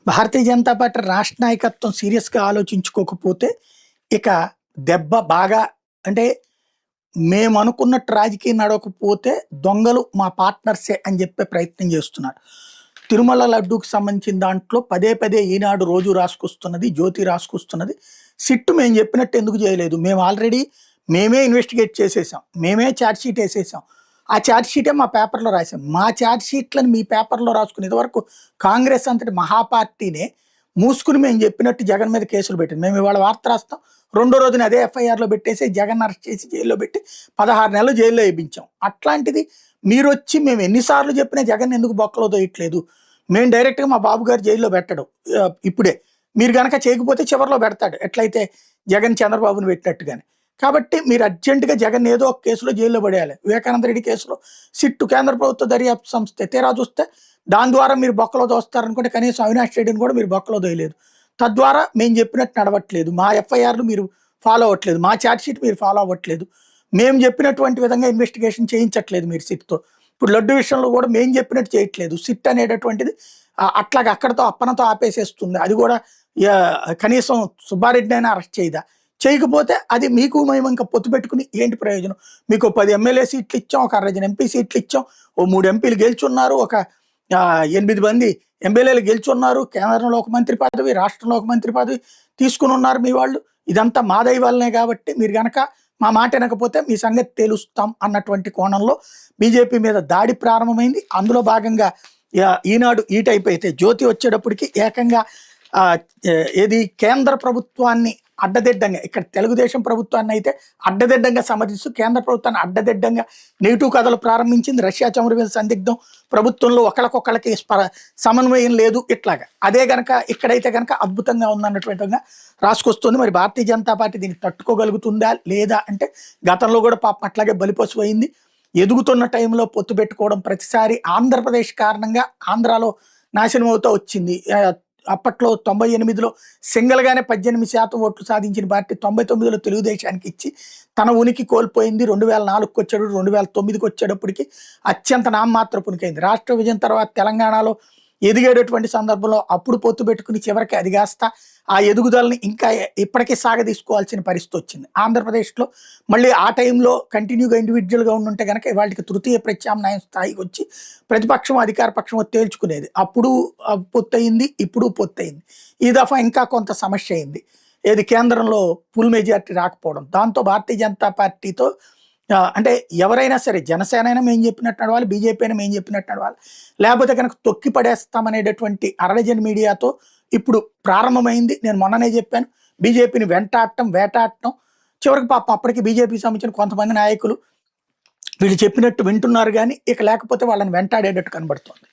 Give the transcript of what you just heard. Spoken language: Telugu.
భారతీయ జనతా పార్టీ రాష్ట్ర నాయకత్వం సీరియస్‌గా ఆలోచించుకోకపోతే, ఇక దెబ్బ బాగా అంటే మేమనుకున్నట్టు రాజకీయం నడవకపోతే దొంగలు మా పార్ట్నర్సే అని చెప్పే ప్రయత్నం చేస్తున్నారు. తిరుమల లడ్డూకి సంబంధించిన దాంట్లో పదే పదే ఈనాడు రోజు రాసుకొస్తున్నది, జ్యోతి రాసుకొస్తున్నది. సిట్ మేము చెప్పినట్టు ఎందుకు చేయలేదు? మేము ఆల్రెడీ మేమే ఇన్వెస్టిగేట్ చేసేసాం. మేమే ఛార్జ్ షీట్ ఏసేసాం. ఆ ఛార్జ్ షీటే మా పేపర్‌లో రాసాం. మా ఛార్జ్ షీట్‌లని మీ పేపర్‌లో రాసుకుని ఇదివరకు కాంగ్రెస్ అంతటి మహాపార్టీనే మూసుకుని మేము చెప్పినట్టు జగన్ మీద కేసులు పెట్టింది. మేము ఇవాళ వార్త రాస్తాం. రెండో రోజున అదే ఎఫ్ఐఆర్‌లో పెట్టేసి జగన్ అరెస్ట్ చేసి జైల్లో పెట్టి 16 నెలలు జైల్లో ఏపించాం. అట్లాంటిది మీరొచ్చి మేము ఎన్ని సార్లు చెప్పినా జగన్ ఎందుకు బొక్కలో తోయట్లేదు? మేము డైరెక్ట్‌గా మా బాబు గారు జైల్లో పెట్టడు. ఇప్పుడే. మీరు గనక చేయకపోతే చివర్లో పెడతాడు. ఎట్లయితే జగన్ చంద్రబాబుని పెట్టినట్టుగానే. కాబట్టి మీరు అర్జెంట్‌గా జగన్ ఏదో ఒక కేసులో జైల్లో పడేయాలి. వివేకానంద రెడ్డి కేసులో సిట్టు కేంద్ర ప్రభుత్వ దర్యాప్తు సంస్థ తీరా చూస్తే దాని ద్వారా మీరు బొక్కలో దోస్తారనుకుంటే కనీసం అవినాష్ రెడ్డిని కూడా మీరు బొక్కలో దోయలేదు. తద్వారా మేము చెప్పినట్టు నడవట్లేదు. మా ఎఫ్ఐఆర్‌లు మీరు ఫాలో అవ్వట్లేదు. మా ఛార్జ్ షీట్ మీరు ఫాలో అవ్వట్లేదు. మేము చెప్పినటువంటి విధంగా ఇన్వెస్టిగేషన్ చేయించట్లేదు మీరు సిట్‌తో. ఇప్పుడు లడ్డు విషయంలో కూడా మేము చెప్పినట్టు చేయట్లేదు. సిట్ అనేటటువంటిది అట్లాగా అక్కడితో అప్పనతో ఆపేసేస్తుంది. అది కూడా కనీసం సుబ్బారెడ్డినైనా అరెస్ట్ చేయదా? చేయకపోతే అది మీకు మేము ఇంకా పొత్తు పెట్టుకుని ఏంటి ప్రయోజనం? మీకు 10 ఎమ్మెల్యే సీట్లు ఇచ్చాం, ఒక 60 ఎంపీ సీట్లు ఇచ్చాం, ఓ 3 ఎంపీలు గెలుచున్నారు, ఒక 8 మంది ఎమ్మెల్యేలు గెలుచున్నారు, కేంద్రంలో ఒక మంత్రి పదవి, రాష్ట్రంలో ఒక మంత్రి పదవి తీసుకుని ఉన్నారు మీ వాళ్ళు. ఇదంతా మా దయ వల్లనే కాబట్టి మీరు గనక మా మాట వినకపోతే మీ సంగతి తేలుస్తాం అన్నటువంటి కోణంలో బీజేపీ మీద దాడి ప్రారంభమైంది. అందులో భాగంగా ఈనాడు ఈ టైప్ అయితే జ్యోతి వచ్చేటప్పటికి ఏకంగా ఏది కేంద్ర ప్రభుత్వాన్ని అడ్డదిడ్డంగా ఇక్కడ తెలుగుదేశం ప్రభుత్వాన్ని అయితే అడ్డదిడ్డంగా సమర్థిస్తూ కేంద్ర ప్రభుత్వాన్ని అడ్డదిడ్డంగా నెగిటివ్ కథలు ప్రారంభించింది. రష్యా చమురు మీద సందిగ్ధం, ప్రభుత్వంలో ఒకళ్ళకొకళ్ళకి సమన్వయం లేదు, ఇట్లాగా అదే గనక ఇక్కడైతే గనక అద్భుతంగా ఉందన్నటువంటిగా రాసుకొస్తుంది. మరి భారతీయ జనతా పార్టీ దీన్ని తట్టుకోగలుగుతుందా లేదా అంటే గతంలో కూడా పాపం అట్లాగే బలిపశువు అయింది. ఎదుగుతున్న టైంలో పొత్తు పెట్టుకోవడం ప్రతిసారి ఆంధ్రప్రదేశ్ కారణంగా ఆంధ్రాలో నాశనం అవుతూ వచ్చింది. అప్పట్లో 98లో సింగిల్గానే 18% ఓట్లు సాధించిన పార్టీ 99లో తెలుగుదేశానికి ఇచ్చి తన ఉనికి కోల్పోయింది. 2004కి వచ్చాడు, 2009కి వచ్చేటప్పటికి అత్యంత నామమాత్రపు ఉనికైంది. రాష్ట్ర విభజన తర్వాత తెలంగాణలో ఎదిగేటటువంటి సందర్భంలో అప్పుడు పొత్తు పెట్టుకుని చివరికి అది కాస్త ఆ ఎదుగుదలని ఇంకా ఇప్పటికీ సాగదీసుకోవాల్సిన పరిస్థితి వచ్చింది. ఆంధ్రప్రదేశ్లో మళ్ళీ ఆ టైంలో కంటిన్యూగా ఇండివిజువల్గా ఉండుంటే కనుక వాళ్ళకి తృతీయ ప్రత్యామ్నాయం స్థాయికి వచ్చి ప్రతిపక్షం అధికార పక్షం తేల్చుకునేది. అప్పుడు పొత్తయింది, ఇప్పుడు పొత్తయింది. ఈ దఫా ఇంకా కొంత సమస్య అయింది. ఏది కేంద్రంలో ఫుల్ మెజారిటీ రాకపోవడం. దాంతో భారతీయ జనతా పార్టీతో అంటే ఎవరైనా సరే జనసేన అయినా మేము చెప్పినట్టు నడవాలి, బీజేపీ అయినా మేము చెప్పినట్టు నడవాలి, లేకపోతే కనుక తొక్కి పడేస్తామనేటటువంటి అరడజన్ మీడియాతో ఇప్పుడు ప్రారంభమైంది. నేను మొన్ననే చెప్పాను, బీజేపీని వెంటాడటం వేటాడటం. చివరికి పాపం అప్పటికి బీజేపీకి సంబంధించిన కొంతమంది నాయకులు వీళ్ళు చెప్పినట్టు వింటున్నారు కానీ ఇక లేకపోతే వాళ్ళని వెంటాడేటట్టు కనబడుతోంది.